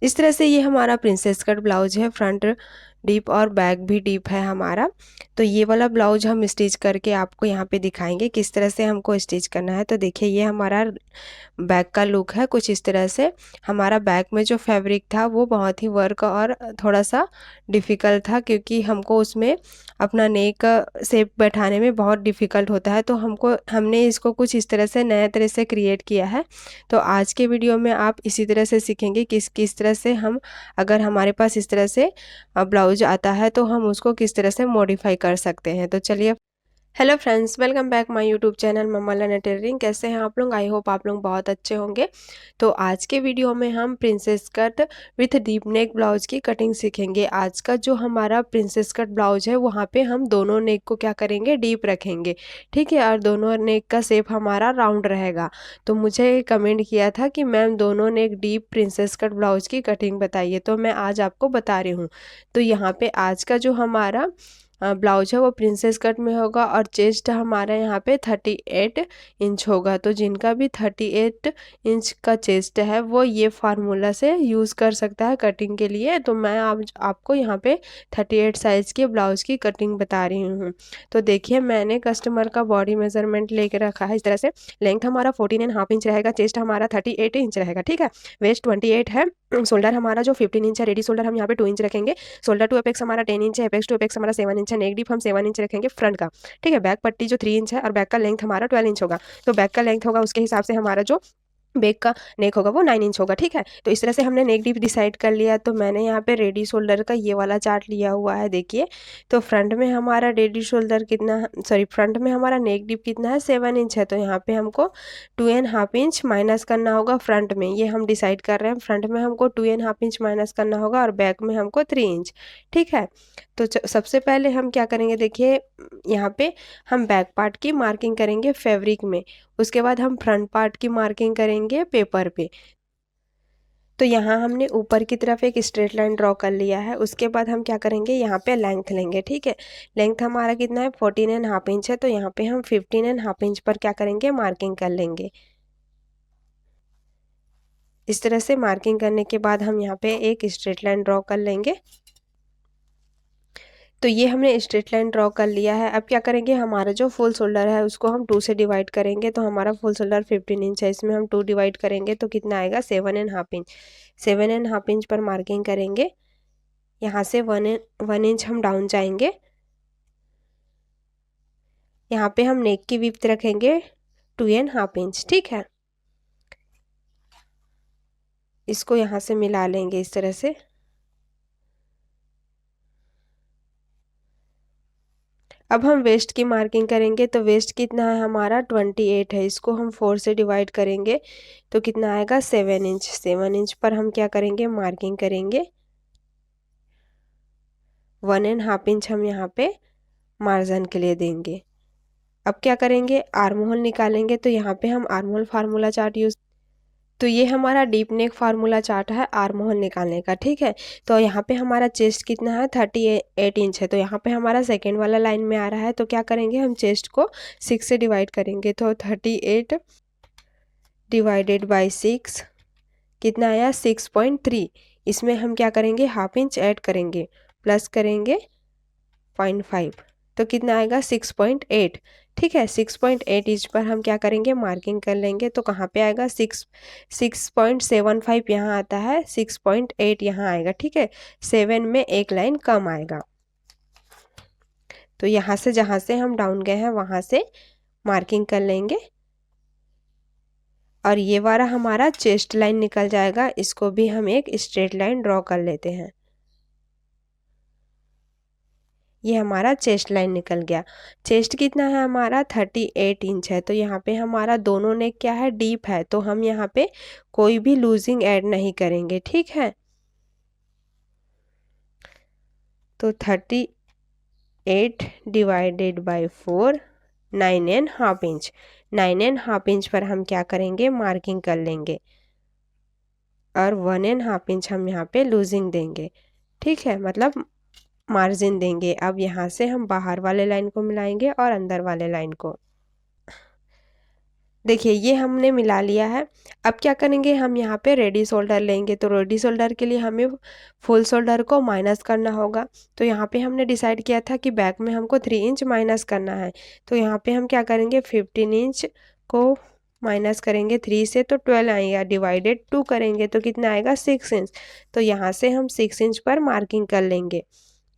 इस तरह से ये हमारा प्रिंसेस कट ब्लाउज है, फ्रंट डीप और बैक भी डीप है हमारा। तो ये वाला ब्लाउज हम स्टिच करके आपको यहाँ पे दिखाएंगे किस तरह से हमको स्टिच करना है। तो देखिए ये हमारा बैक का लुक है कुछ इस तरह से। हमारा बैक में जो फैब्रिक था वो बहुत ही वर्क और थोड़ा सा डिफ़िकल्ट था, क्योंकि हमको उसमें अपना नेक शेप बैठाने में बहुत डिफ़िकल्ट होता है। तो हमने इसको कुछ इस तरह से नए तरह से क्रिएट किया है। तो आज के वीडियो में आप इसी तरह से सीखेंगे किस किस तरह से हम, अगर हमारे पास इस तरह से ब्लाउज आता है तो हम उसको किस तरह से मॉडिफाई कर सकते हैं। तो चलिए, hello friends, welcome back my YouTube channel mamma learn tailoring. कैसे हैं आप लोग? आई होप आप लोग बहुत अच्छे होंगे। तो आज के वीडियो में हम princess cut with deep neck blouse की कटिंग सीखेंगे। आज का जो हमारा प्रिंसेस कट ब्लाउज है वहाँ पे हम दोनों नेक को क्या करेंगे, डीप रखेंगे, ठीक है। और दोनों नेक का शेप हमारा राउंड रहेगा। तो मुझे कमेंट किया था कि मैम दोनों नेक डीप प्रिंसेस कट ब्लाउज की कटिंग बताइए, तो मैं आज आपको बता रही हूँ। तो यहाँ पे आज का जो हमारा ब्लाउज है वो प्रिंसेस कट में होगा और चेस्ट हमारा यहाँ पे 38 इंच होगा। तो जिनका भी 38 इंच का चेस्ट है वो ये फार्मूला से यूज़ कर सकता है कटिंग के लिए। तो मैं आपको यहाँ पे 38 साइज़ के ब्लाउज की कटिंग बता रही हूँ। तो देखिए मैंने कस्टमर का बॉडी मेजरमेंट लेके रखा है इस तरह से। लेंथ हमारा 14.5 इंच रहेगा, चेस्ट हमारा 38 इंच रहेगा, ठीक है। वेस्ट 28 है, शोल्डर हमारा जो 15 इंच है, रेडी शोल्डर हम यहाँ पे 2 इंच रखेंगे। शोल्डर टू एपेक्स हमारा 10 इंच है, एपेक्स टू एपेक्स हमारा 7 इंच है। नेक डीप हम 7 इंच रखेंगे फ्रंट का, ठीक है। बैक पट्टी जो 3 इंच है और बैक का लेंथ हमारा 12 इंच होगा। तो बैक का लेंथ होगा उसके हिसाब से हमारा जो बैक का नेक होगा वो 9 इंच होगा, ठीक है। तो इस तरह से हमने नेक डीप डिसाइड कर लिया। तो मैंने यहाँ पे रेडी शोल्डर का ये वाला चार्ट लिया हुआ है, देखिए। तो फ्रंट में हमारा रेडी शोल्डर कितना, सॉरी फ्रंट में हमारा नेक डीप कितना है, 7 इंच है। तो यहाँ पे हमको 2.5 इंच माइनस करना होगा फ्रंट में, ये हम डिसाइड कर रहे हैं। फ्रंट में हमको 2.5 इंच माइनस करना होगा और बैक में हमको 3 इंच, ठीक है। तो सबसे पहले हम क्या करेंगे, देखिए यहाँ पे हम बैक पार्ट की मार्किंग करेंगे फैब्रिक में, उसके बाद हम फ्रंट पार्ट की मार्किंग करेंगे पेपर पे। तो यहाँ हमने ऊपर की तरफ एक स्ट्रेट लाइन ड्रॉ कर लिया है। उसके बाद हम क्या करेंगे, यहाँ पे लेंथ लेंगे, ठीक है। लेंथ हमारा कितना है, 14.5 इंच है। तो यहाँ पे हम 15.5 इंच पर क्या करेंगे, मार्किंग कर लेंगे। इस तरह से मार्किंग करने के बाद हम यहाँ पे एक स्ट्रेट लाइन ड्रॉ कर लेंगे। तो ये हमने स्ट्रेट लाइन ड्रॉ कर लिया है। अब क्या करेंगे, हमारा जो फुल शोल्डर है उसको हम 2 से डिवाइड करेंगे। तो हमारा फुल शोल्डर 15 इंच है, इसमें हम 2 डिवाइड करेंगे तो कितना आएगा, 7.5 इंच। 7.5 इंच पर मार्किंग करेंगे। यहाँ से 1 इंच हम डाउन जाएंगे। यहाँ पे हम नेक की विड्थ रखेंगे 2.5 इंच, ठीक है। इसको यहाँ से मिला लेंगे इस तरह से। अब हम वेस्ट की मार्किंग करेंगे। तो वेस्ट कितना है हमारा, 28 है। इसको हम 4 से डिवाइड करेंगे तो कितना आएगा, 7 इंच। 7 इंच पर हम क्या करेंगे, मार्किंग करेंगे। 1.5 इंच हम यहाँ पे मार्जिन के लिए देंगे। अब क्या करेंगे, आर्म होल निकालेंगे। तो यहाँ पे हम arm hole formula chart use, तो ये हमारा डीप नेक फार्मूला चार्ट है आर्म होल निकालने का, ठीक है। तो यहाँ पे हमारा चेस्ट कितना है, 38 इंच है। तो यहाँ पे हमारा सेकेंड वाला लाइन में आ रहा है। तो क्या करेंगे, हम चेस्ट को 6 से डिवाइड करेंगे। तो 38 डिवाइडेड बाई 6 कितना आया, 6.3। इसमें हम क्या करेंगे, हाफ इंच ऐड करेंगे, प्लस करेंगे 0.5। तो कितना आएगा, 6.8, ठीक है। 6.8 इंच पर हम क्या करेंगे, मार्किंग कर लेंगे। तो कहाँ पे आएगा, 6.75 यहाँ आता है, 6.8 यहाँ आएगा, ठीक है। 7 में एक लाइन कम आएगा। तो यहाँ से जहाँ से हम डाउन गए हैं वहाँ से मार्किंग कर लेंगे। और ये वाला हमारा चेस्ट लाइन निकल जाएगा। इसको भी हम एक स्ट्रेट लाइन ड्रॉ कर लेते हैं। ये हमारा चेस्ट लाइन निकल गया। चेस्ट कितना है हमारा, 38 इंच है। तो यहाँ पे हमारा दोनों नेक क्या है, डीप है। तो हम यहाँ पे कोई भी लूजिंग ऐड नहीं करेंगे, ठीक है। तो 38 डिवाइडेड बाई 4, 9.5 इंच। 9.5 इंच पर हम क्या करेंगे, मार्किंग कर लेंगे। और 1.5 इंच हम यहाँ पे लूजिंग देंगे, ठीक है, मतलब मार्जिन देंगे। अब यहाँ से हम बाहर वाले लाइन को मिलाएंगे और अंदर वाले लाइन को। देखिए ये हमने मिला लिया है। अब क्या करेंगे, हम यहाँ पे रेडी शोल्डर लेंगे। तो रेडी शोल्डर के लिए हमें फुल शोल्डर को माइनस करना होगा। तो यहाँ पे हमने डिसाइड किया था कि बैक में हमको 3 इंच माइनस करना है। तो यहाँ पे हम क्या करेंगे, 15 इंच को माइनस करेंगे 3 से तो 12 आएगा, डिवाइडेड 2 करेंगे तो कितना आएगा 6 इंच। तो यहाँ से हम 6 इंच पर मार्किंग कर लेंगे।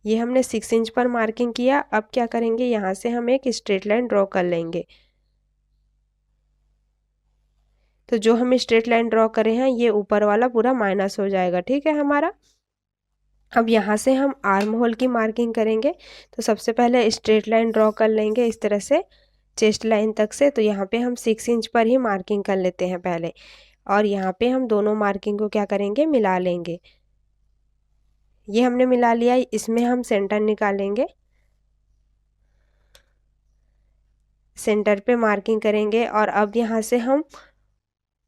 ये हमने 6 इंच पर मार्किंग किया। अब क्या करेंगे, यहाँ से हम एक स्ट्रेट लाइन ड्रॉ कर लेंगे। तो जो हम स्ट्रेट लाइन ड्रॉ करे हैं ये ऊपर वाला पूरा माइनस हो जाएगा, ठीक है हमारा। अब यहाँ से हम आर्म होल की मार्किंग करेंगे। तो सबसे पहले स्ट्रेट लाइन ड्रॉ कर लेंगे इस तरह से चेस्ट लाइन तक से। तो यहाँ पे हम 6 इंच पर ही मार्किंग कर लेते हैं पहले, और यहाँ पे हम दोनों मार्किंग को क्या करेंगे, मिला लेंगे। ये हमने मिला लिया, इसमें हम सेंटर निकालेंगे। सेंटर पे मार्किंग करेंगे और अब यहाँ से हम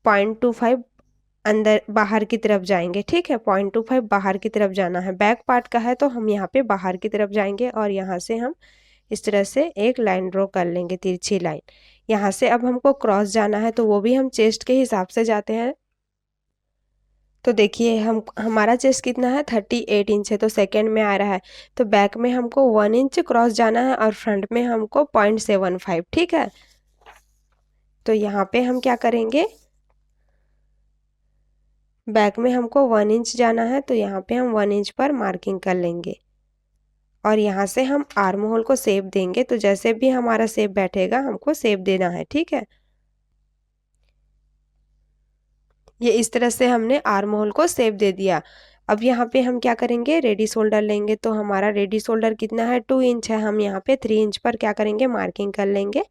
0.25 अंदर बाहर की तरफ जाएंगे, ठीक है। 0.25 बाहर की तरफ जाना है। बैक पार्ट का है तो हम यहाँ पे बाहर की तरफ जाएंगे और यहाँ से हम इस तरह से एक लाइन ड्रॉ कर लेंगे, तिरछी लाइन। यहाँ से अब हमको क्रॉस जाना है तो वो भी हम चेस्ट के हिसाब से जाते हैं। तो देखिए हम हमारा चेस्ट कितना है, 38 इंच है, तो सेकेंड में आ रहा है। तो बैक में हमको 1 इंच क्रॉस जाना है और फ्रंट में हमको 0.75, ठीक है। तो यहाँ पे हम क्या करेंगे, बैक में हमको 1 इंच जाना है तो यहाँ पे हम 1 इंच पर मार्किंग कर लेंगे और यहाँ से हम आर्म होल को शेप देंगे। तो जैसे भी हमारा शेप बैठेगा हमको शेप देना है, ठीक है। ये इस तरह से हमने आर्म होल को शेप दे दिया। अब यहाँ पे हम क्या करेंगे, रेडी शोल्डर लेंगे। तो हमारा रेडी शोल्डर कितना है, 2 इंच है। हम यहाँ पे 3 इंच पर क्या करेंगे, मार्किंग कर लेंगे।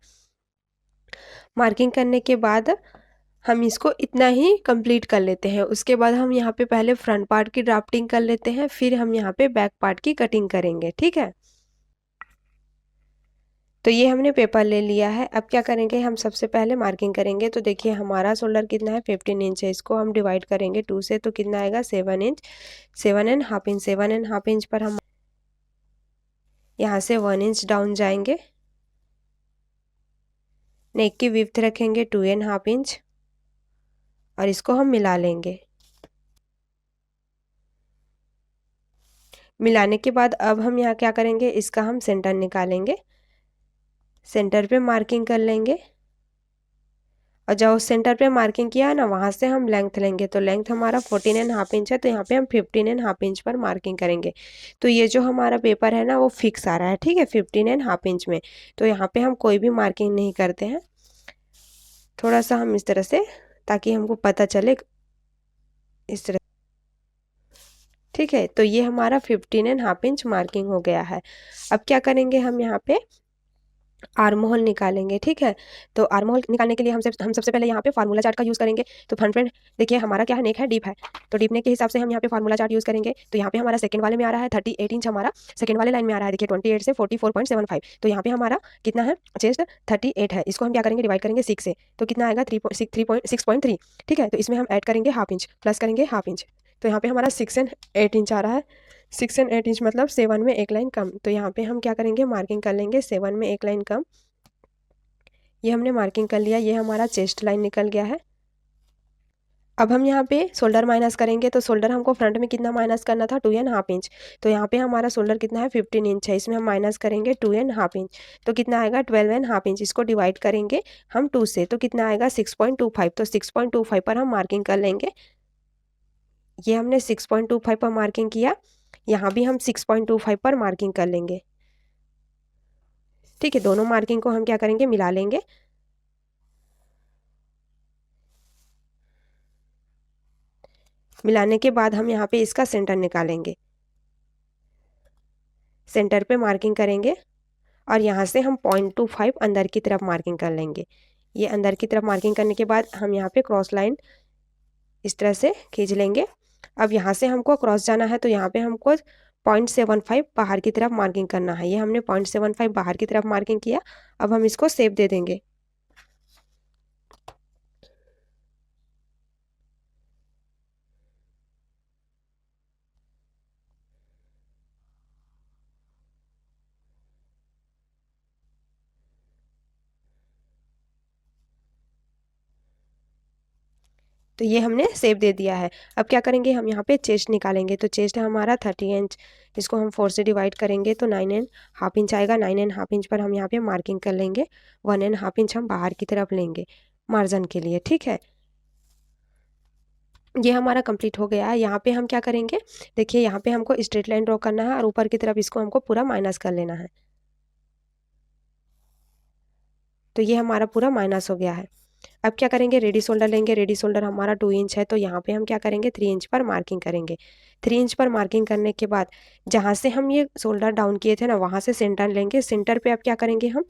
मार्किंग करने के बाद हम इसको इतना ही कंप्लीट कर लेते हैं। उसके बाद हम यहाँ पे पहले फ्रंट पार्ट की ड्राफ्टिंग कर लेते हैं, फिर हम यहाँ पे बैक पार्ट की कटिंग करेंगे, ठीक है। तो ये हमने पेपर ले लिया है। अब क्या करेंगे, हम सबसे पहले मार्किंग करेंगे। तो देखिए हमारा शोल्डर कितना है, 15 इंच है। इसको हम डिवाइड करेंगे 2 से तो कितना आएगा, 7 इंच। 7.5 इंच, 7.5 इंच पर हम यहाँ से 1 इंच डाउन जाएंगे। नेक की विड्थ रखेंगे 2.5 इंच और इसको हम मिला लेंगे। मिलाने के बाद अब हम यहाँ क्या करेंगे, इसका हम सेंटर निकालेंगे। सेंटर पे मार्किंग कर लेंगे और जब सेंटर पे मार्किंग किया है ना, वहाँ से हम लेंथ लेंगे। तो लेंथ हमारा 14.5 इंच है, तो यहाँ पे हम 15.5 इंच पर मार्किंग करेंगे। तो ये जो हमारा पेपर है ना वो फिक्स आ रहा है, ठीक है, 15.5 इंच में। तो यहाँ पे हम कोई भी मार्किंग नहीं करते हैं। थोड़ा सा हम इस तरह से, ताकि हमको पता चले इस तरह, ठीक है। तो ये हमारा 15.5 इंच मार्किंग हो गया है। अब क्या करेंगे, हम यहाँ पे आर्म होल निकालेंगे, ठीक है। तो आर्म होल निकालने के लिए हम सबसे पहले यहाँ पे फार्मूला चार्ट का यूज़ करेंगे। तो फ्रेंड देखिए हमारा क्या है, नेक है, डीप है। तो डीप नेक के हिसाब से हम यहाँ पे फार्मूला चार्ट यूज़ करेंगे। तो यहाँ पे हमारा सेकंड वाले में आ रहा है 38 इंच, हमारा सेकंड वाले लाइन में आ रहा है देखिए 28 से 44.75। तो यहाँ पे हमारा कितना है, चेस्ट 38 है। इसको हम क्या करेंगे, डिवाइड करेंगे 6 से तो कितना आएगा 6.3, ठीक है। तो इसमें हम ऐड करेंगे हाफ इंच, प्लस करेंगे हाफ इंच। तो यहाँ पे हमारा 6 एंड 8 इंच आ रहा है। 6 एंड 8 इंच मतलब 7 में एक लाइन कम। तो यहाँ पे हम क्या करेंगे, मार्किंग कर लेंगे 7 में एक लाइन कम। ये हमने मार्किंग कर लिया। ये हमारा चेस्ट लाइन निकल गया है। अब हम यहाँ पे शोल्डर माइनस करेंगे। तो शोल्डर हमको फ्रंट में कितना माइनस करना था, 2.5 इंच। तो यहाँ पे हमारा शोल्डर कितना है, 15 इंच है। इसमें हम माइनस करेंगे 2.5 इंच। तो कितना आएगा, 12.5 इंच। इसको डिवाइड करेंगे हम 2 से तो कितना आएगा, 6.25। तो 6.25 पर हम मार्किंग कर लेंगे। ये हमने 6.25 पर मार्किंग किया। यहाँ भी हम 6.25 पर मार्किंग कर लेंगे, ठीक है। दोनों मार्किंग को हम क्या करेंगे, मिला लेंगे। मिलाने के बाद हम यहाँ पे इसका सेंटर निकालेंगे। सेंटर पे मार्किंग करेंगे और यहाँ से हम 0.25 अंदर की तरफ मार्किंग कर लेंगे। ये अंदर की तरफ मार्किंग करने के बाद हम यहाँ पे क्रॉस लाइन इस तरह से खींच लेंगे। अब यहाँ से हमको क्रॉस जाना है तो यहाँ पे हमको 0.75 बाहर की तरफ मार्किंग करना है। ये हमने 0.75 बाहर की तरफ मार्किंग किया। अब हम इसको शेप दे देंगे। तो ये हमने सेव दे दिया है। अब क्या करेंगे, हम यहाँ पे चेस्ट निकालेंगे। तो चेस्ट है हमारा 30 इंच, इसको हम 4 से डिवाइड करेंगे तो 9.5 इंच आएगा। 9.5 इंच पर हम यहाँ पे मार्किंग कर लेंगे। 1.5 इंच हम बाहर की तरफ लेंगे मार्जिन के लिए, ठीक है। ये हमारा कंप्लीट हो गया है। यहाँ पे हम क्या करेंगे, देखिए यहाँ पे हमको स्ट्रेट लाइन ड्रॉ करना है और ऊपर की तरफ इसको हमको पूरा माइनस कर लेना है। तो ये हमारा पूरा माइनस हो गया है। अब क्या करेंगे, रेडी शोल्डर लेंगे। रेडी शोल्डर हमारा 2 इंच है, तो यहाँ पे हम क्या करेंगे, 3 इंच पर मार्किंग करेंगे। 3 इंच पर मार्किंग करने के बाद जहाँ से हम ये शोल्डर डाउन किए थे ना, वहाँ से सेंटर लेंगे। सेंटर पे अब क्या करेंगे हम,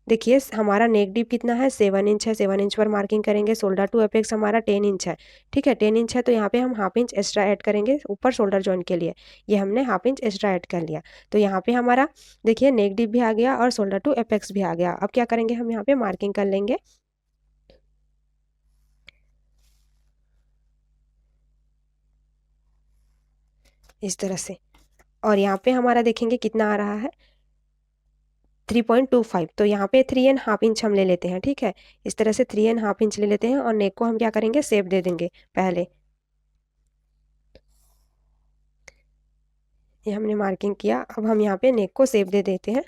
देखिए हमारा नेक डीप कितना है, 7 इंच है। 7 इंच पर मार्किंग करेंगे। शोल्डर टू अपेक्स हमारा 10 इंच है, ठीक है। 10 इंच है तो यहाँ पे हम हाफ इंच एक्स्ट्रा ऐड करेंगे ऊपर शोल्डर जॉइंट के लिए। ये हमने हाफ इंच एक्स्ट्रा ऐड कर लिया। तो यहाँ पे हमारा देखिए नेक डीप भी आ गया और शोल्डर टू अपेक्स भी आ गया। अब क्या करेंगे, हम यहाँ पे मार्किंग कर लेंगे इस तरह से। और यहाँ पे हमारा देखेंगे कितना आ रहा है, 3.25। तो यहाँ पे 3.5 इंच हम ले लेते हैं, ठीक है। इस तरह से 3.5 इंच ले लेते हैं और नेक को हम क्या करेंगे, शेप दे देंगे पहले। ये हमने मार्किंग किया। अब हम यहाँ पे नेक को शेप दे देते हैं।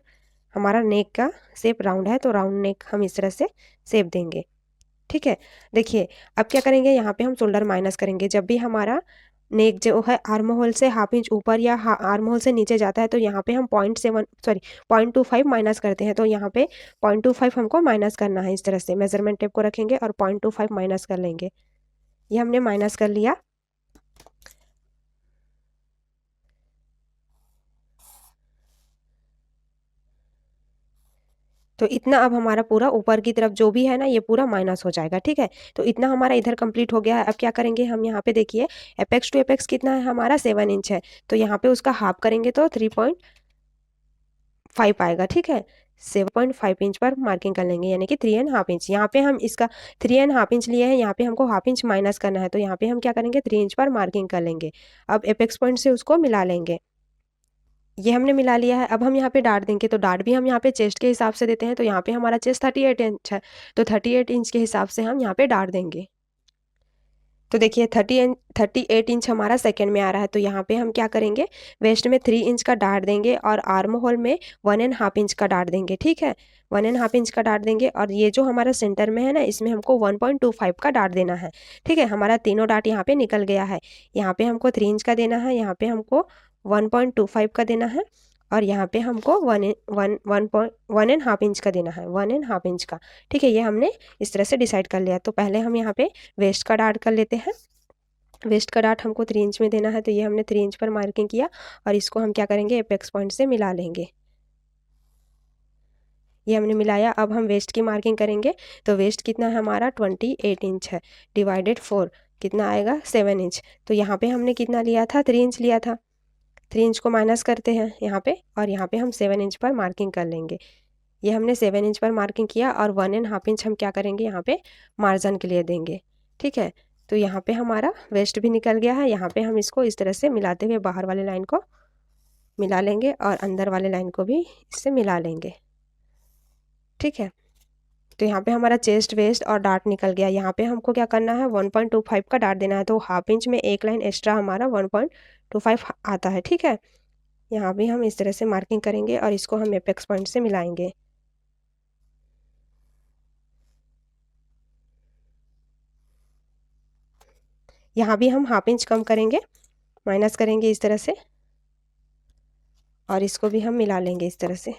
हमारा नेक का शेप राउंड है तो राउंड नेक हम इस तरह से शेप देंगे, ठीक है। देखिए अब क्या करेंगे, यहाँ पे हम शोल्डर माइनस करेंगे। जब भी हमारा नेक जो है आर्म होल से हाफ इंच ऊपर या आर्म होल से नीचे जाता है तो यहाँ पे हम 0.25 माइनस करते हैं। तो यहाँ पे 0.25 हमको माइनस करना है। इस तरह से मेजरमेंट टेप को रखेंगे और 0.25 माइनस कर लेंगे। ये हमने माइनस कर लिया। तो इतना अब हमारा पूरा ऊपर की तरफ जो भी है ना, ये पूरा माइनस हो जाएगा, ठीक है। तो इतना हमारा इधर कंप्लीट हो गया है। अब क्या करेंगे, हम यहाँ पे देखिए एपेक्स टू एपेक्स कितना है हमारा, 7 इंच है। तो यहाँ पे उसका हाफ करेंगे तो 3.5 आएगा, ठीक है। 7.5 इंच पर मार्किंग कर लेंगे, यानी कि 3.5 इंच। यहाँ पे हम इसका 3.5 इंच लिए हैं, यहाँ पे हमको हाफ इंच माइनस करना है। तो यहाँ पे हम क्या करेंगे, 3 इंच पर मार्किंग कर लेंगे। अब एपेक्स पॉइंट से उसको मिला लेंगे। ये हमने मिला लिया है। अब हम यहाँ पे डार्ट देंगे। तो डार्ट भी हम यहाँ पे चेस्ट के हिसाब से देते हैं। तो यहाँ पे हमारा चेस्ट 38 इंच है, तो 38 इंच के हिसाब से हम यहाँ पे डार्ट देंगे। तो देखिए 38 इंच हमारा सेकंड में आ रहा है। तो यहाँ पे हम क्या करेंगे, वेस्ट में 3 इंच का डार्ट देंगे और आर्म होल में 1.5 इंच का डार्ट देंगे, ठीक है। 1.5 इंच का डार्ट देंगे और ये जो हमारा सेंटर में है ना, इसमें हमको 1.25 का डार्ट देना है, ठीक है। हमारा तीनों डार्ट यहाँ पे निकल गया है। यहाँ पे हमको 3 इंच का देना है, यहाँ पे हमको 1.25 का देना है और यहाँ पे हमको 1.5 इंच का देना है, 1.5 इंच का, ठीक है। ये हमने इस तरह से डिसाइड कर लिया। तो पहले हम यहाँ पे वेस्ट का डार्ट कर लेते हैं। वेस्ट का डार्ट हमको 3 इंच में देना है, तो ये हमने 3 इंच पर मार्किंग किया और इसको हम क्या करेंगे, एपेक्स पॉइंट से मिला लेंगे। ये हमने मिलाया। अब हम वेस्ट की मार्किंग करेंगे। तो वेस्ट कितना है हमारा, 28 इंच है, डिवाइडेड 4 कितना आएगा, 7 इंच। तो यहाँ पे हमने कितना लिया था, 3 इंच लिया था। 3 इंच को माइनस करते हैं यहाँ पे और यहाँ पे हम 7 इंच पर मार्किंग कर लेंगे। ये हमने 7 इंच पर मार्किंग किया और 1.5 इंच हम क्या करेंगे, यहाँ पे मार्जिन के लिए देंगे, ठीक है। तो यहाँ पे हमारा वेस्ट भी निकल गया है। यहाँ पे हम इसको इस तरह से मिलाते हुए बाहर वाले लाइन को मिला लेंगे और अंदर वाले लाइन को भी इससे मिला लेंगे, ठीक है। तो यहाँ पे हमारा चेस्ट वेस्ट और डार्ट निकल गया। यहाँ पे हमको क्या करना है, 1.25 का डार्ट देना है। तो हाफ इंच में एक लाइन एक्स्ट्रा हमारा 1.25 आता है, ठीक है। यहाँ भी हम इस तरह से मार्किंग करेंगे और इसको हम एपेक्स पॉइंट से मिलाएंगे। यहाँ भी हम हाफ इंच कम करेंगे, माइनस करेंगे इस तरह से और इसको भी हम मिला लेंगे इस तरह से।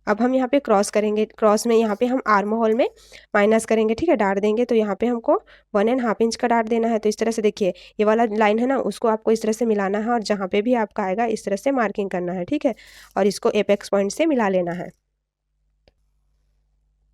अब हम यहाँ पे क्रॉस करेंगे। क्रॉस में यहाँ पे हम आर्म होल में माइनस करेंगे, ठीक है, डार्ट देंगे। तो यहाँ पे हमको 1.5 इंच का डार्ट देना है। तो इस तरह से देखिए ये वाला लाइन है ना, उसको आपको इस तरह से मिलाना है और जहाँ पे भी आपका आएगा इस तरह से मार्किंग करना है, ठीक है। और इसको एपेक्स पॉइंट से मिला लेना है।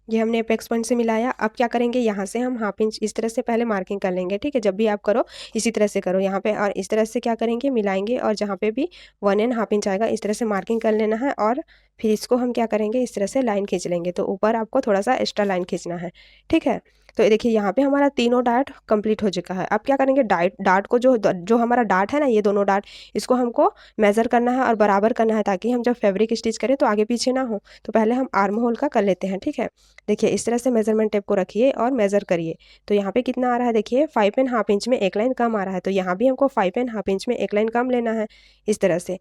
ये हमने एपेक्स पॉइंट से मिलाया। अब क्या करेंगे, यहाँ से हम हाफ इंच इस तरह से पहले मार्किंग कर लेंगे, ठीक है। जब भी आप करो इसी तरह से करो यहाँ पे और इस तरह से क्या करेंगे, मिलाएंगे और जहाँ पे भी 1.5 इंच आएगा इस तरह से मार्किंग कर लेना है और फिर इसको हम क्या करेंगे, इस तरह से लाइन खींच लेंगे। तो ऊपर आपको थोड़ा सा एक्स्ट्रा लाइन खींचना है, ठीक है। तो देखिए यहाँ पे हमारा तीनों डार्ट कंप्लीट हो चुका है। अब क्या करेंगे, डार्ट को जो हमारा डार्ट है ना, ये दोनों डार्ट, इसको हमको मेज़र करना है और बराबर करना है, ताकि हम जब फैब्रिक स्टिच करें तो आगे पीछे ना हो। तो पहले हम आर्म होल का कर लेते हैं, ठीक है। देखिए इस तरह से मेजरमेंट टेप को रखिए और मेज़र करिए। तो यहाँ पे कितना आ रहा है, देखिए 5.5 इंच में एक लाइन कम आ रहा है, तो यहाँ भी हमको 5.5 इंच में एक लाइन कम लेना है इस तरह से।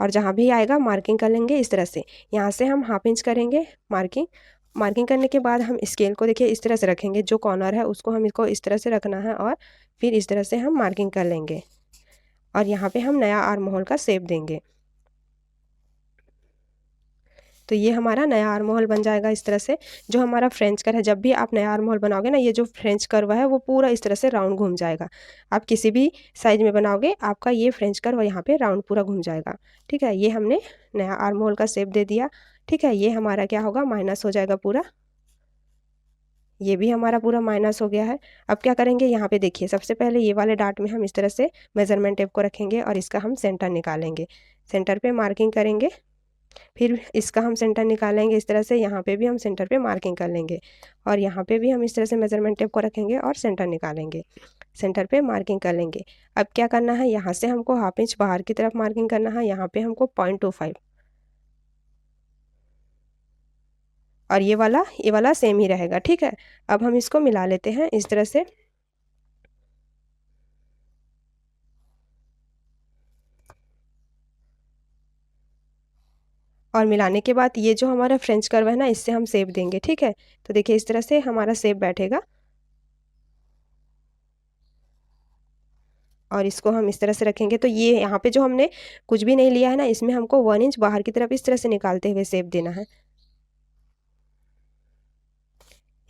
और जहाँ भी आएगा मार्किंग कर लेंगे इस तरह से। यहाँ से हम हाफ इंच करेंगे मार्किंग करने के बाद हम स्केल को देखिए इस तरह से रखेंगे, जो कॉर्नर है उसको हम इसको इस तरह से रखना है और फिर इस तरह से हम मार्किंग कर लेंगे और यहाँ पे हम नया आर्म होल का शेप देंगे। तो ये हमारा नया आर्म होल बन जाएगा इस तरह से। जो हमारा फ्रेंच कर्व है, जब भी आप नया आर्म होल बनाओगे ना, ये जो फ्रेंच कर्व है वो पूरा इस तरह से राउंड घूम जाएगा। आप किसी भी साइज में बनाओगे, आपका ये फ्रेंच कर्व यहाँ पे राउंड पूरा घूम जाएगा, ठीक है। ये हमने नया आर्म होल का शेप दे दिया, ठीक है। ये हमारा क्या होगा, माइनस हो जाएगा पूरा। ये भी हमारा पूरा माइनस हो गया है। अब क्या करेंगे, यहाँ पे देखिए सबसे पहले ये वाले डार्ट में हम इस तरह से मेजरमेंट टेप को रखेंगे और इसका हम सेंटर निकालेंगे। सेंटर पे मार्किंग करेंगे, फिर इसका हम सेंटर निकालेंगे इस तरह से। यहाँ पे भी हम सेंटर पे मार्किंग कर लेंगे और यहाँ पे भी हम इस तरह से मेजरमेंट टेप को रखेंगे और सेंटर निकालेंगे, सेंटर पे मार्किंग कर लेंगे। अब क्या करना है, यहाँ से हमको हाफ इंच बाहर की तरफ मार्किंग करना है। यहाँ पे हमको 0.25 और ये वाला सेम ही रहेगा, ठीक है। अब हम इसको मिला लेते हैं इस तरह से। और मिलाने के बाद ये जो हमारा फ्रेंच कर्व है ना, इससे हम शेप देंगे, ठीक है। तो देखिए इस तरह से हमारा शेप बैठेगा और इसको हम इस तरह से रखेंगे। तो ये यहाँ पे जो हमने कुछ भी नहीं लिया है ना, इसमें हमको 1 इंच बाहर की तरफ इस तरह से निकालते हुए शेप देना है।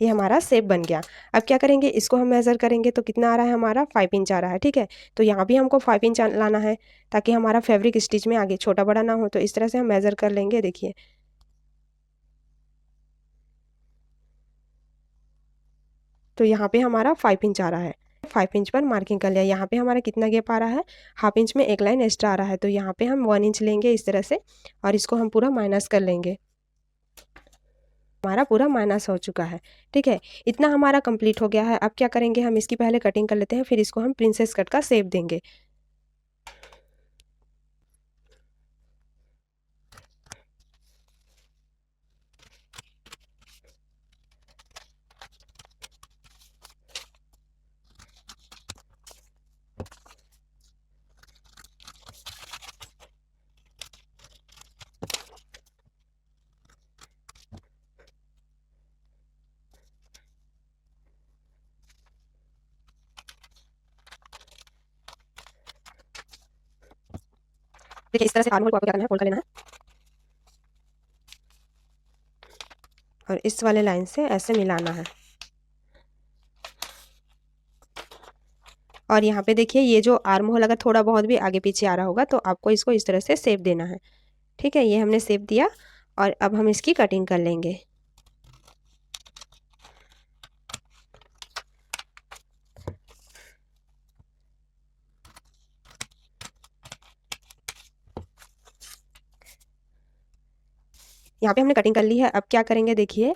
ये हमारा शेप बन गया। अब क्या करेंगे, इसको हम मेज़र करेंगे तो कितना आ रहा है, हमारा 5 इंच आ रहा है, ठीक है। तो यहाँ भी हमको 5 इंच लाना है, ताकि हमारा फैब्रिक स्टिच में आगे छोटा बड़ा ना हो। तो इस तरह से हम मेज़र कर लेंगे, देखिए। तो यहाँ पे हमारा 5 इंच आ रहा है। 5 इंच पर मार्किंग कर लिया। यहाँ पे हमारा कितना गैप आ रहा है, हाफ इंच में एक लाइन एक्स्ट्रा आ रहा है। तो यहाँ पे हम 1 इंच लेंगे इस तरह से और इसको हम पूरा माइनस कर लेंगे। हमारा पूरा माइनस हो चुका है, ठीक है। इतना हमारा कंप्लीट हो गया है। अब क्या करेंगे, हम इसकी पहले कटिंग कर लेते हैं, फिर इसको हम प्रिंसेस कट का शेप देंगे। देखिए इस तरह से आर्म होल को आपको क्या करना है, फोल्ड कर लेना है और इस वाले लाइन से ऐसे मिलाना है। और यहाँ पे देखिए ये जो आर्म होल अगर थोड़ा बहुत भी आगे पीछे आ रहा होगा, तो आपको इसको इस तरह से शेप देना है, ठीक है। ये हमने शेप दिया और अब हम इसकी कटिंग कर लेंगे। यहाँ पे हमने कटिंग कर ली है। अब क्या करेंगे, देखिए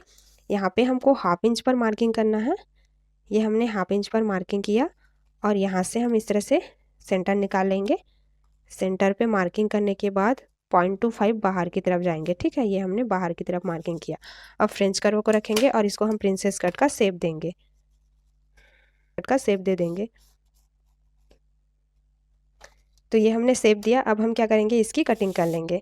यहाँ पे हमको हाफ इंच पर मार्किंग करना है। ये हमने हाफ इंच पर मार्किंग किया और यहाँ से हम इस तरह से सेंटर निकाल लेंगे। सेंटर पे मार्किंग करने के बाद 0.25 बाहर की तरफ जाएंगे, ठीक है। ये हमने बाहर की तरफ मार्किंग किया। अब फ्रेंच कर्व को रखेंगे और इसको हम प्रिंसेस कट का शेप देंगे, कट का शेप दे देंगे। तो ये हमने शेप दिया। अब हम क्या करेंगे, इसकी कटिंग कर लेंगे।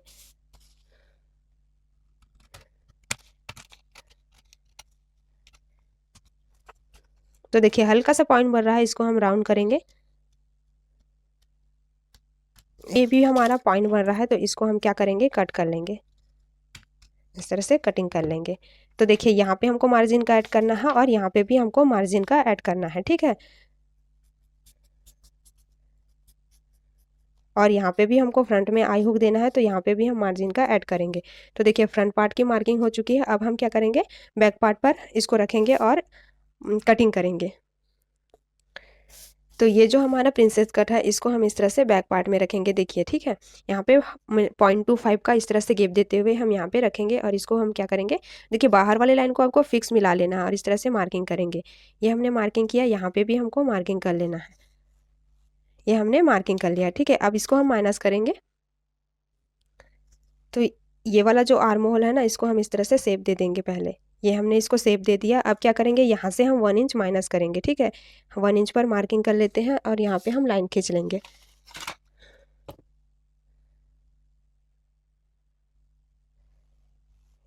तो देखिए हल्का सा पॉइंट बन रहा है, इसको हम राउंड करेंगे। ये भी हमारा पॉइंट बन रहा है, तो इसको हम क्या करेंगे, कट कर लेंगे। इस तरह से कटिंग कर लेंगे। तो देखिए यहाँ पे हमको मार्जिन का ऐड करना है और यहाँ पे भी हमको मार्जिन का ऐड करना है, ठीक है। और यहाँ पे भी हमको फ्रंट में आई हुक देना है, तो यहाँ पे भी हम मार्जिन का ऐड करेंगे। तो देखिए फ्रंट पार्ट की मार्किंग हो चुकी है। अब हम क्या करेंगे, बैक पार्ट पर इसको रखेंगे और कटिंग करेंगे। तो ये जो हमारा प्रिंसेस कट है इसको हम इस तरह से बैक पार्ट में रखेंगे, देखिए ठीक है। यहाँ पे 0.25 का इस तरह से गैप देते हुए हम यहाँ पे रखेंगे और इसको हम क्या करेंगे, देखिए बाहर वाले लाइन को आपको फिक्स मिला लेना है और इस तरह से मार्किंग करेंगे। ये हमने मार्किंग किया, यहाँ पे भी हमको मार्किंग कर लेना है, ये हमने मार्किंग कर लिया, ठीक है। अब इसको हम माइनस करेंगे, तो ये वाला जो आर्म होल है ना इसको हम इस तरह से शेप दे देंगे। पहले ये हमने इसको शेप दे दिया, अब क्या करेंगे, यहाँ से हम 1 इंच माइनस करेंगे, ठीक है। 1 इंच पर मार्किंग कर लेते हैं और यहाँ पे हम लाइन खींच लेंगे।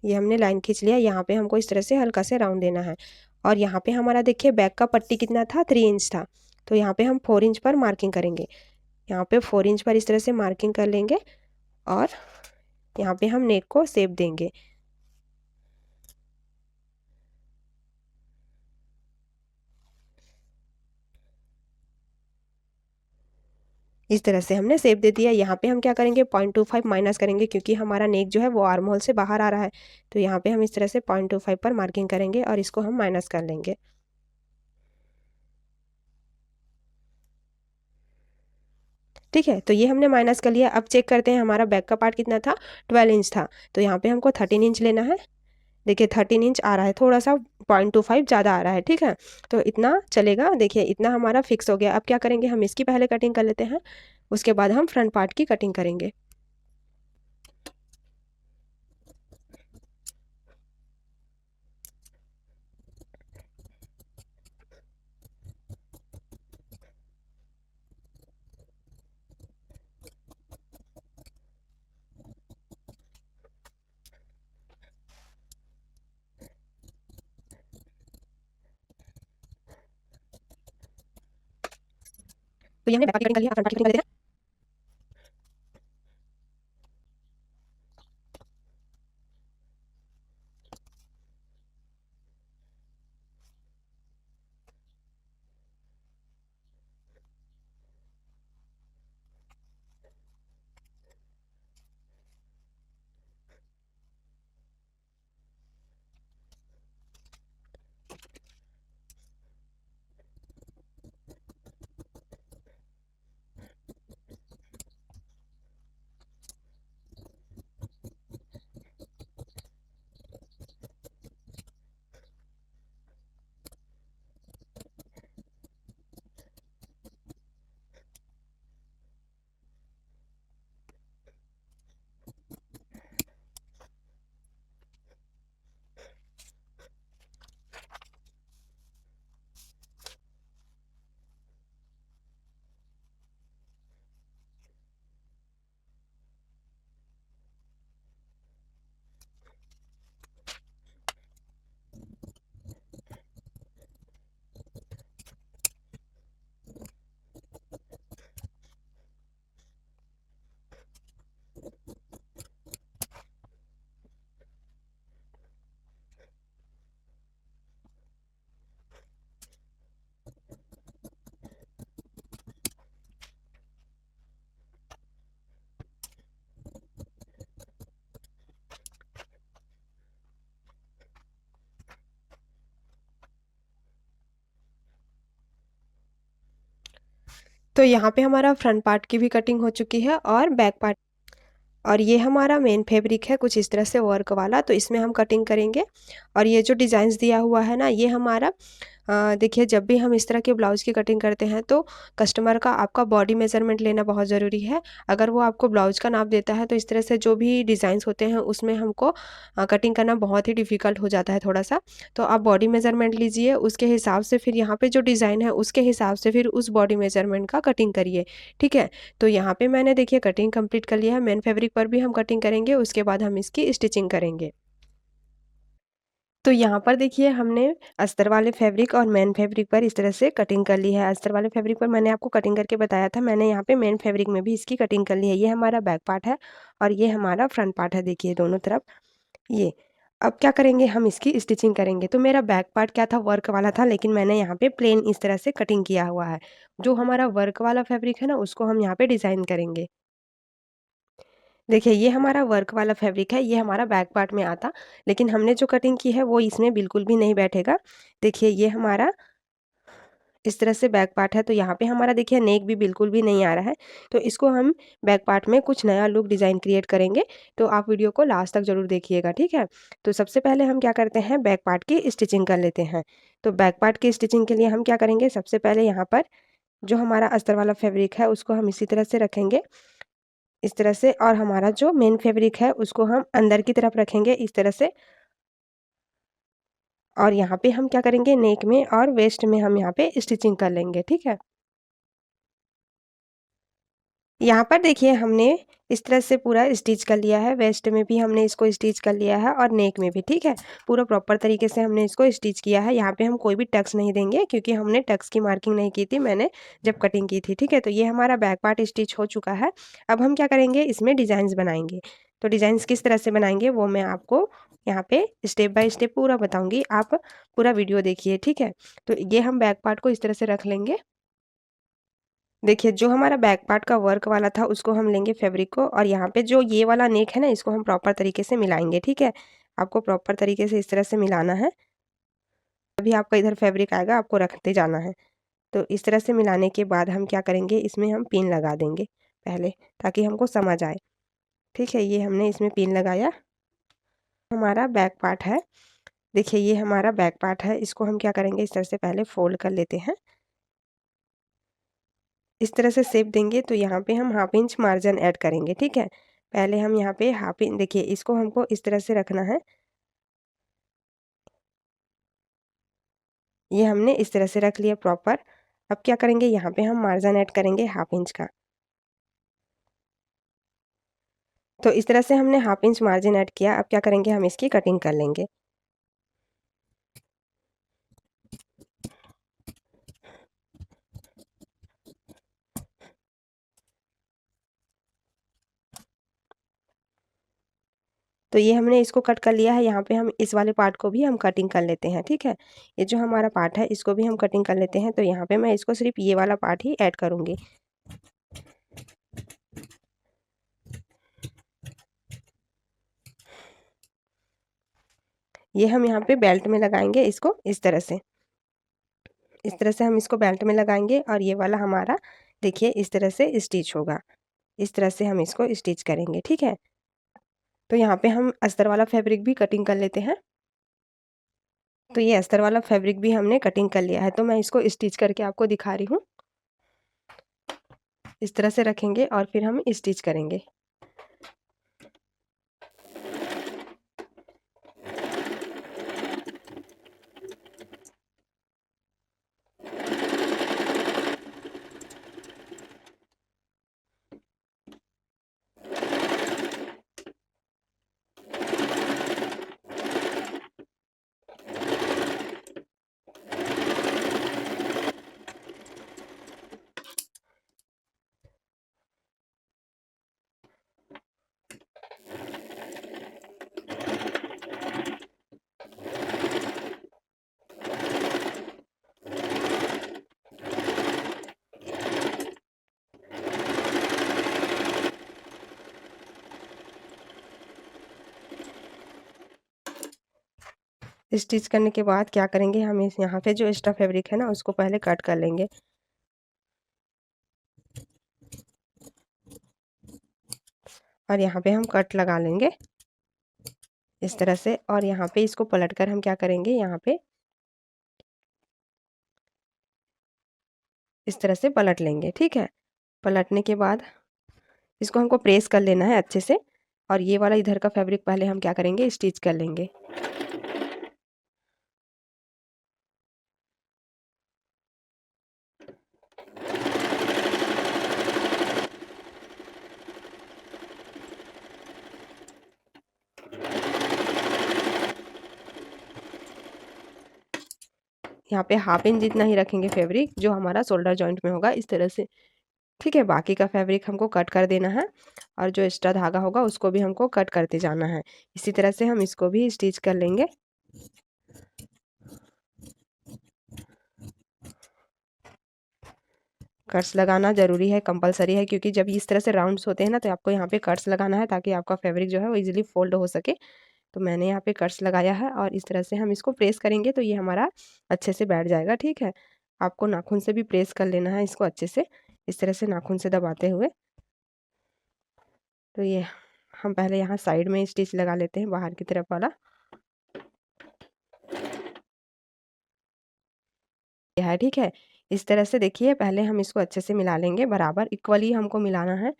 ये हमने लाइन खींच लिया, यहाँ पे हमको इस तरह से हल्का से राउंड देना है। और यहाँ पे हमारा देखिए बैक का पट्टी कितना था, 3 इंच था, तो यहाँ पे हम 4 इंच पर मार्किंग करेंगे। यहाँ पे 4 इंच पर इस तरह से मार्किंग कर लेंगे और यहाँ पे हम नेक को शेप देंगे। इस तरह से हमने शेप दे दिया। यहाँ पे हम क्या करेंगे, 0.25 माइनस करेंगे क्योंकि हमारा नेक जो है वो आर्म होल से बाहर आ रहा है। तो यहाँ पे हम इस तरह से 0.25 पर मार्किंग करेंगे और इसको हम माइनस कर लेंगे। ठीक है, तो ये हमने माइनस कर लिया। अब चेक करते हैं हमारा बैक का पार्ट कितना था, 12 इंच था, तो यहाँ पे हमको 13 इंच लेना है। देखिए 13 इंच आ रहा है, थोड़ा सा 0.25 ज़्यादा आ रहा है, ठीक है। तो इतना चलेगा, देखिए इतना हमारा फिक्स हो गया। अब क्या करेंगे, हम इसकी पहले कटिंग कर लेते हैं, उसके बाद हम फ्रंट पार्ट की कटिंग करेंगे। तो ये हमने बैक पार्ट की कटिंग कर लिया, अब फ्रंट पार्ट की कटिंग कर लेते हैं। तो यहाँ पे हमारा फ्रंट पार्ट की भी कटिंग हो चुकी है और बैक पार्ट, और ये हमारा मेन फैब्रिक है कुछ इस तरह से वर्क वाला, तो इसमें हम कटिंग करेंगे। और ये जो डिज़ाइंस दिया हुआ है ना, ये हमारा देखिए जब भी हम इस तरह के ब्लाउज़ की कटिंग करते हैं तो कस्टमर का आपका बॉडी मेज़रमेंट लेना बहुत ज़रूरी है। अगर वो आपको ब्लाउज़ का नाप देता है तो इस तरह से जो भी डिज़ाइंस होते हैं उसमें हमको कटिंग करना बहुत ही डिफ़िकल्ट हो जाता है थोड़ा-सा। तो आप बॉडी मेज़रमेंट लीजिए, उसके हिसाब से फिर यहाँ पे जो डिज़ाइन है उसके हिसाब से फिर उस बॉडी मेज़रमेंट का कटिंग करिए, ठीक है। तो यहाँ पे मैंने देखिए कटिंग कंप्लीट कर लिया है, मेन फैब्रिक पर भी हम कटिंग करेंगे, उसके बाद हम इसकी स्टिचिंग करेंगे। तो यहाँ पर देखिए हमने अस्तर वाले फैब्रिक और मेन फैब्रिक पर इस तरह से कटिंग कर ली है। अस्तर वाले फैब्रिक पर मैंने आपको कटिंग करके बताया था, मैंने यहाँ पे मेन फैब्रिक में भी इसकी कटिंग कर ली है। ये हमारा बैक पार्ट है और ये हमारा फ्रंट पार्ट है, देखिए दोनों तरफ ये। अब क्या करेंगे, हम इसकी स्टिचिंग करेंगे। तो मेरा बैक पार्ट क्या था, वर्क वाला था, लेकिन मैंने यहाँ पे प्लेन इस तरह से कटिंग किया हुआ है। जो हमारा वर्क वाला फैब्रिक है ना उसको हम यहाँ पे डिज़ाइन करेंगे। देखिए ये हमारा वर्क वाला फैब्रिक है, ये हमारा बैक पार्ट में आता, लेकिन हमने जो कटिंग की है वो इसमें बिल्कुल भी नहीं बैठेगा। देखिए ये हमारा इस तरह से बैक पार्ट है। तो यहाँ पे हमारा देखिए नेक भी बिल्कुल भी नहीं आ रहा है, तो इसको हम बैक पार्ट में कुछ नया लुक डिज़ाइन क्रिएट करेंगे। तो आप वीडियो को लास्ट तक ज़रूर देखिएगा, ठीक है। तो सबसे पहले हम क्या करते हैं, बैक पार्ट की स्टिचिंग कर लेते हैं। तो बैक पार्ट की स्टिचिंग के लिए हम क्या करेंगे, सबसे पहले यहाँ पर जो हमारा अस्तर वाला फैब्रिक है उसको हम इसी तरह से रखेंगे, इस तरह से। और हमारा जो मेन फैब्रिक है उसको हम अंदर की तरफ रखेंगे इस तरह से। और यहाँ पे हम क्या करेंगे, नेक में और वेस्ट में हम यहाँ पे स्टिचिंग कर लेंगे, ठीक है। यहाँ पर देखिए हमने इस तरह से पूरा स्टिच कर लिया है, वेस्ट में भी हमने इसको स्टिच कर लिया है और नेक में भी, ठीक है। पूरा प्रॉपर तरीके से हमने इसको स्टिच किया है। यहाँ पे हम कोई भी टक्स नहीं देंगे क्योंकि हमने टक्स की मार्किंग नहीं की थी मैंने जब कटिंग की थी, ठीक है। तो ये हमारा बैक पार्ट स्टिच हो चुका है। अब हम क्या करेंगे, इसमें डिज़ाइंस बनाएंगे। तो डिज़ाइंस किस तरह से बनाएंगे वो मैं आपको यहाँ पे स्टेप बाय स्टेप पूरा बताऊँगी, आप पूरा वीडियो देखिए, ठीक है। तो ये हम बैक पार्ट को इस तरह से रख लेंगे। देखिए जो हमारा बैक पार्ट का वर्क वाला था उसको हम लेंगे फैब्रिक को, और यहाँ पे जो ये वाला नेक है ना इसको हम प्रॉपर तरीके से मिलाएंगे, ठीक है। आपको प्रॉपर तरीके से इस तरह से मिलाना है, तभी आपका इधर फैब्रिक आएगा, आपको रखते जाना है। तो इस तरह से मिलाने के बाद हम क्या करेंगे, इसमें हम पिन लगा देंगे पहले, ताकि हमको समझ आए, ठीक है। ये हमने इसमें पिन लगाया। हमारा बैक पार्ट है, देखिए ये हमारा बैक पार्ट है, इसको हम क्या करेंगे, इस तरह से पहले फोल्ड कर लेते हैं, इस तरह से शेप देंगे। तो यहाँ पे हम हाफ इंच मार्जिन ऐड करेंगे, ठीक है। पहले हम यहाँ पे हाफ इंच, देखिए इसको हमको इस तरह से रखना है, ये हमने इस तरह से रख लिया प्रॉपर। अब क्या करेंगे, यहाँ पे हम मार्जिन ऐड करेंगे हाफ इंच का। तो इस तरह से हमने हाफ इंच मार्जिन ऐड किया। अब क्या करेंगे, हम इसकी कटिंग कर लेंगे। तो ये हमने इसको कट कर लिया है। यहाँ पे हम इस वाले पार्ट को भी हम कटिंग कर लेते हैं, ठीक है। ये जो हमारा पार्ट है इसको भी हम कटिंग कर लेते हैं। तो यहाँ पे मैं इसको सिर्फ ये वाला पार्ट ही ऐड करूँगी। ये हम यहाँ पे बेल्ट में लगाएंगे इसको, इस तरह से, इस तरह से हम इसको बेल्ट में लगाएंगे। और ये वाला हमारा देखिए इस तरह से स्टिच होगा, इस तरह से हम इसको स्टिच करेंगे, ठीक है। तो यहाँ पे हम अस्तर वाला फैब्रिक भी कटिंग कर लेते हैं। तो ये अस्तर वाला फैब्रिक भी हमने कटिंग कर लिया है, तो मैं इसको स्टिच करके आपको दिखा रही हूँ। इस तरह से रखेंगे और फिर हम स्टिच करेंगे। स्टिच करने के बाद क्या करेंगे, हम इस यहाँ पे जो एक्स्ट्रा फैब्रिक है ना उसको पहले कट कर लेंगे, और यहाँ पे हम कट लगा लेंगे इस तरह से। और यहाँ पे इसको पलट कर हम क्या करेंगे, यहाँ पे इस तरह से पलट लेंगे, ठीक है। पलटने के बाद इसको हमको प्रेस कर लेना है अच्छे से। और ये वाला इधर का फैब्रिक पहले हम क्या करेंगे, स्टिच कर लेंगे। यहाँ पे हाफ इंच जितना ही रखेंगे फैब्रिक, जो हमारा शोल्डर जॉइंट में होगा, इस तरह से, ठीक है। बाकी का फैब्रिक हमको कट कर देना है, और जो एक्स्ट्रा धागा होगा उसको भी हमको कट करते जाना है। इसी तरह से हम इसको भी स्टिच कर लेंगे। कट्स लगाना ज़रूरी है, कंपलसरी है, क्योंकि जब इस तरह से राउंड्स होते हैं ना तो आपको यहाँ पे कट्स लगाना है, ताकि आपका फैब्रिक जो है वो इजीली फोल्ड हो सके। तो मैंने यहाँ पे कट्स लगाया है, और इस तरह से हम इसको प्रेस करेंगे तो ये हमारा अच्छे से बैठ जाएगा, ठीक है। आपको नाखून से भी प्रेस कर लेना है इसको अच्छे से, इस तरह से नाखून से दबाते हुए। तो ये हम पहले यहाँ साइड में स्टिच लगा लेते हैं, बाहर की तरफ वाला यह है, ठीक है। इस तरह से देखिए पहले हम इसको अच्छे से मिला लेंगे, बराबर इक्वली हमको मिलाना है,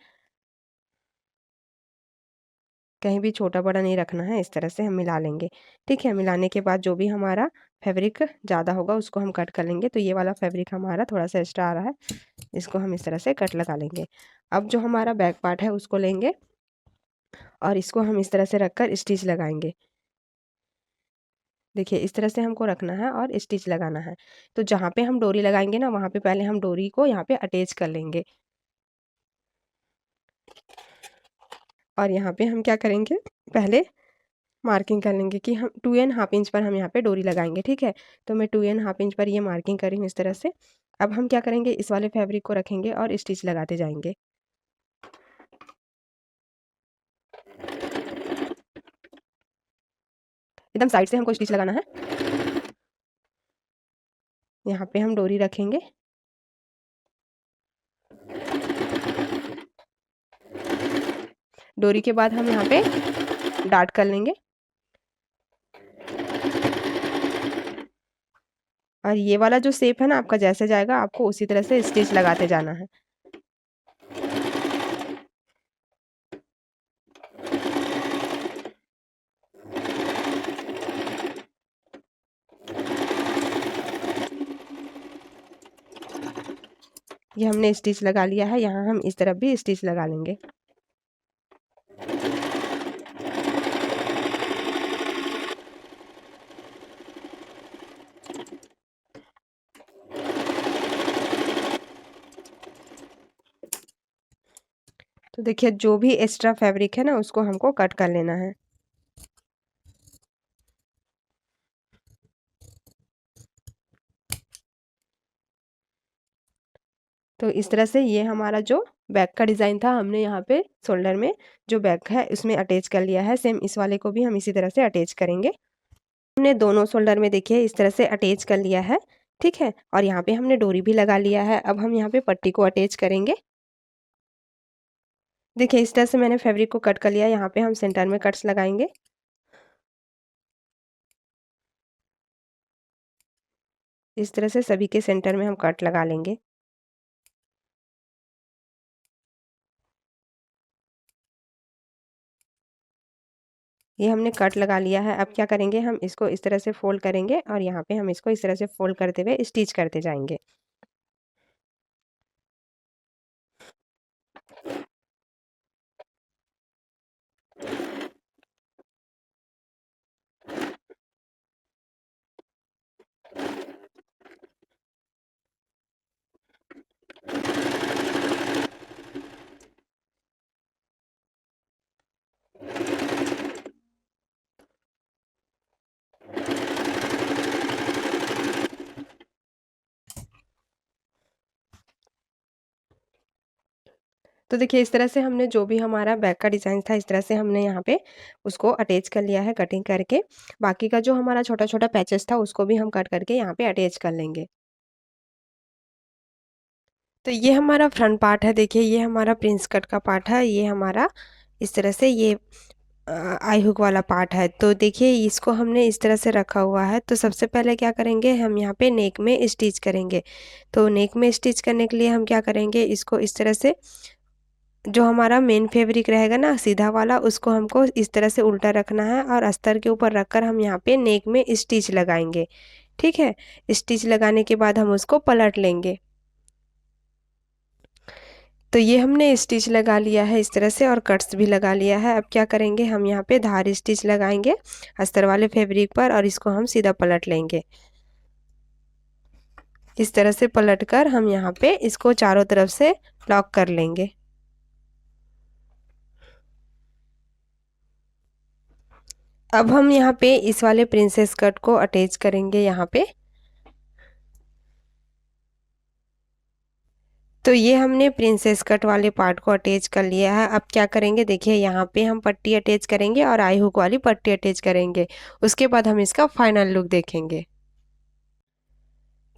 कहीं भी छोटा बड़ा नहीं रखना है। इस तरह से हम मिला लेंगे, ठीक है। मिलाने के बाद जो भी हमारा फैब्रिक ज़्यादा होगा उसको हम कट कर लेंगे। तो ये वाला फैब्रिक हमारा थोड़ा सा एक्स्ट्रा आ रहा है, इसको हम इस तरह से कट लगा लेंगे। अब जो हमारा बैक पार्ट है उसको लेंगे और इसको हम इस तरह से रखकर स्टिच लगाएंगे। देखिए इस तरह से हमको रखना है और स्टिच लगाना है। तो जहाँ पे हम डोरी लगाएंगे ना, वहाँ पे पहले हम डोरी को यहाँ पे अटैच कर लेंगे। और यहाँ पे हम क्या करेंगे, पहले मार्किंग कर लेंगे कि हम 2.5 इंच पर हम यहाँ पे डोरी लगाएंगे, ठीक है। तो मैं 2.5 इंच पर ये मार्किंग कर रही हूँ इस तरह से। अब हम क्या करेंगे, इस वाले फैब्रिक को रखेंगे और स्टिच लगाते जाएंगे। एकदम साइड से हमको स्टिच लगाना है। यहाँ पे हम डोरी रखेंगे, डोरी के बाद हम यहाँ पे डार्ट कर लेंगे और ये वाला जो शेप है ना आपका जैसे जाएगा आपको उसी तरह से स्टिच लगाते जाना है। ये हमने स्टिच लगा लिया है, यहाँ हम इस तरफ भी स्टिच लगा लेंगे। तो देखिए जो भी एक्स्ट्रा फैब्रिक है ना उसको हमको कट कर लेना है। तो इस तरह से ये हमारा जो बैक का डिज़ाइन था हमने यहाँ पे शोल्डर में जो बैक है उसमें अटैच कर लिया है। सेम इस वाले को भी हम इसी तरह से अटैच करेंगे। हमने दोनों शोल्डर में देखिए इस तरह से अटैच कर लिया है, ठीक है। और यहाँ पे हमने डोरी भी लगा लिया है। अब हम यहाँ पे पट्टी को अटैच करेंगे। देखिए इस तरह से मैंने फैब्रिक को कट कर लिया, यहाँ पे हम सेंटर में कट्स लगाएंगे। इस तरह से सभी के सेंटर में हम कट लगा लेंगे। ये हमने कट लगा लिया है। अब क्या करेंगे, हम इसको इस तरह से फोल्ड करेंगे और यहाँ पे हम इसको इस तरह से फोल्ड करते हुए स्टिच करते जाएंगे। तो देखिए इस तरह से हमने जो भी हमारा बैक का डिज़ाइन था इस तरह से हमने यहाँ पे उसको अटैच कर लिया है कटिंग करके। बाकी का जो हमारा छोटा-छोटा पैचेस था उसको भी हम कट करके यहाँ पे अटैच कर लेंगे। तो ये हमारा फ्रंट पार्ट है, देखिए ये हमारा प्रिंस कट का पार्ट है। ये हमारा इस तरह से ये आई हुक वाला पार्ट है। तो देखिए इसको हमने इस तरह से रखा हुआ है। तो सबसे पहले क्या करेंगे, हम यहाँ पे नेक में स्टिच करेंगे। तो नेक में स्टिच करने के लिए हम क्या करेंगे, इसको इस तरह से जो हमारा मेन फैब्रिक रहेगा ना सीधा वाला उसको हमको इस तरह से उल्टा रखना है और अस्तर के ऊपर रखकर हम यहाँ पे नेक में स्टिच लगाएंगे, ठीक है। स्टिच लगाने के बाद हम उसको पलट लेंगे। तो ये हमने स्टिच लगा लिया है इस तरह से और कट्स भी लगा लिया है। अब क्या करेंगे, हम यहाँ पे धार स्टिच लगाएंगे अस्तर वाले फैब्रिक पर और इसको हम सीधा पलट लेंगे। इस तरह से पलट कर हम यहाँ पे इसको चारों तरफ से लॉक कर लेंगे। अब हम यहाँ पे इस वाले प्रिंसेस कट को अटैच करेंगे यहाँ पे। तो ये हमने प्रिंसेस कट वाले पार्ट को अटैच कर लिया है। अब क्या करेंगे, देखिए यहाँ पे हम पट्टी अटैच करेंगे और आई हुक वाली पट्टी अटैच करेंगे। उसके बाद हम इसका फाइनल लुक देखेंगे।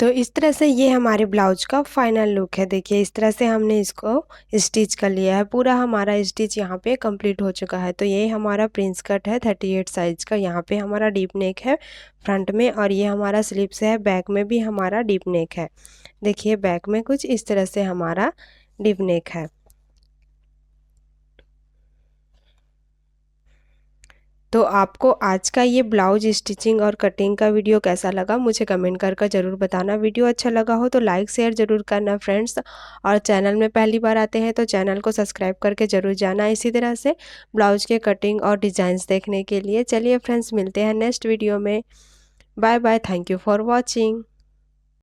तो इस तरह से ये हमारे ब्लाउज का फाइनल लुक है। देखिए इस तरह से हमने इसको स्टिच कर लिया है, पूरा हमारा स्टिच यहाँ पे कंप्लीट हो चुका है। तो ये हमारा प्रिंस कट है 38 साइज का। यहाँ पे हमारा डीप नेक है फ्रंट में और ये हमारा स्लीव्स है, बैक में भी हमारा डीप नेक है। देखिए बैक में कुछ इस तरह से हमारा डीप नेक है। तो आपको आज का ये ब्लाउज स्टिचिंग और कटिंग का वीडियो कैसा लगा मुझे कमेंट कर ज़रूर बताना। वीडियो अच्छा लगा हो तो लाइक शेयर ज़रूर करना फ्रेंड्स, और चैनल में पहली बार आते हैं तो चैनल को सब्सक्राइब करके ज़रूर जाना इसी तरह से ब्लाउज के कटिंग और डिज़ाइंस देखने के लिए। चलिए फ्रेंड्स मिलते हैं नेक्स्ट वीडियो में। Bye bye, thank you for watching.